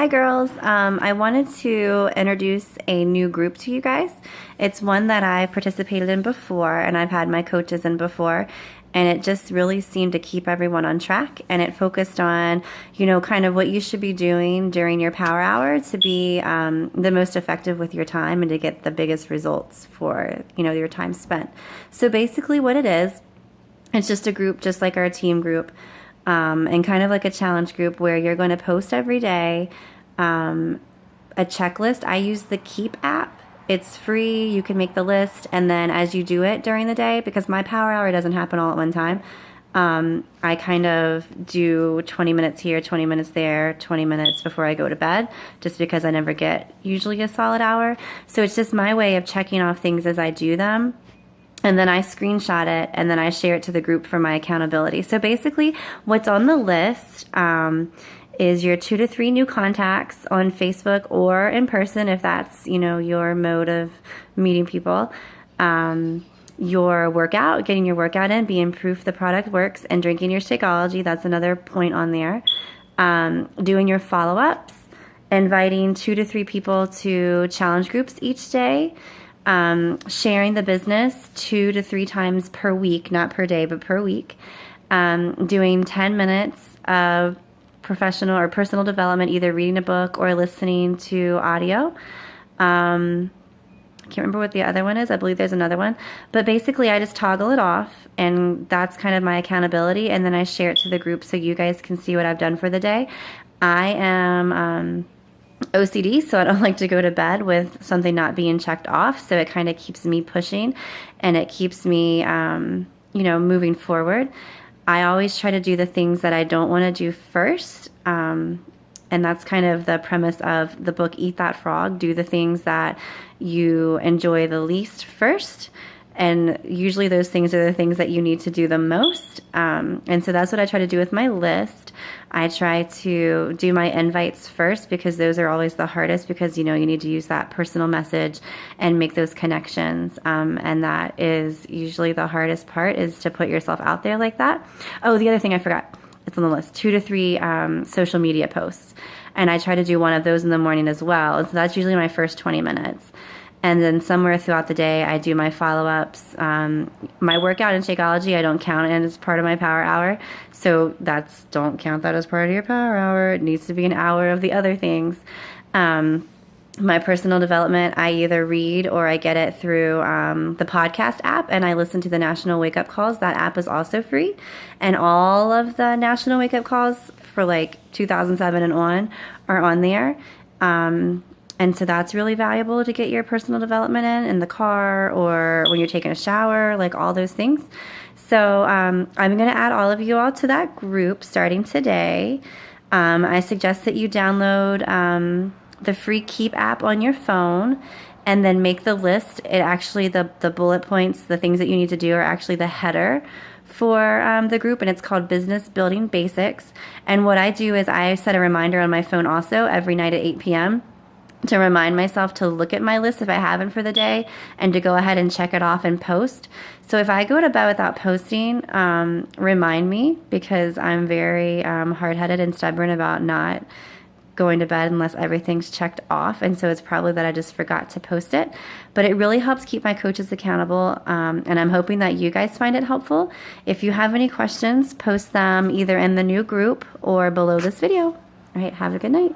Hi girls, I wanted to introduce a new group to you guys. It's one that I've participated in before and I've had my coaches in before, and it just really seemed to keep everyone on track, and it focused on, kind of what you should be doing during your power hour to be the most effective with your time and to get the biggest results for, your time spent. So basically what it is, it's just a group just like our team group, and kind of like a challenge group where you're going to post every day a checklist. I use the Keep app. It's free. You can make the list, and then as you do it during the day, because my power hour doesn't happen all at one time, I kind of do 20 minutes here, 20 minutes there, 20 minutes before I go to bed, just because I never get usually a solid hour. So it's just my way of checking off things as I do them. And then I screenshot it, and then I share it to the group for my accountability. So basically, what's on the list is your 2 to 3 new contacts on Facebook or in person, if that's, your mode of meeting people. Your workout, getting your workout in, being proof the product works, and drinking your Shakeology. That's another point on there. Doing your follow-ups, inviting 2 to 3 people to challenge groups each day. Sharing the business 2 to 3 times per week, not per day, but per week. Doing 10 minutes of professional or personal development, either reading a book or listening to audio. I can't remember what the other one is. I believe there's another one. But basically, I just toggle it off, and that's kind of my accountability. And then I share it to the group so you guys can see what I've done for the day. I am OCD, so I don't like to go to bed with something not being checked off. So it kind of keeps me pushing, and it keeps me, moving forward. I always try to do the things that I don't want to do first. And that's kind of the premise of the book, Eat That Frog. Do the things that you enjoy the least first. And usually those things are the things that you need to do the most. And so that's what I try to do with my list. I try to do my invites first, because those are always the hardest, because, you need to use that personal message and make those connections. And that is usually the hardest part, is to put yourself out there like that. Oh, the other thing I forgot, it's on the list, 2 to 3 social media posts. And I try to do one of those in the morning as well. And so that's usually my first 20 minutes. And then somewhere throughout the day, I do my follow-ups. My workout in Shakeology, I don't count it as part of my power hour. So don't count that as part of your power hour. It needs to be an hour of the other things. My personal development, I either read or I get it through the podcast app, and I listen to the National Wake Up Calls. That app is also free. And all of the National Wake Up Calls for like 2007 and on are on there. And so that's really valuable to get your personal development in the car or when you're taking a shower, like all those things. So I'm going to add all of you all to that group starting today. I suggest that you download the free Keep app on your phone, and then make the list. It actually, the bullet points, the things that you need to do are actually the header for the group, and it's called Business Building Basics. And what I do is I set a reminder on my phone also every night at 8 p.m. to remind myself to look at my list if I haven't for the day, and to go ahead and check it off and post. So if I go to bed without posting, remind me, because I'm very hard-headed and stubborn about not going to bed unless everything's checked off. And so it's probably that I just forgot to post it. But it really helps keep my coaches accountable, and I'm hoping that you guys find it helpful. If you have any questions, post them either in the new group or below this video. All right, have a good night.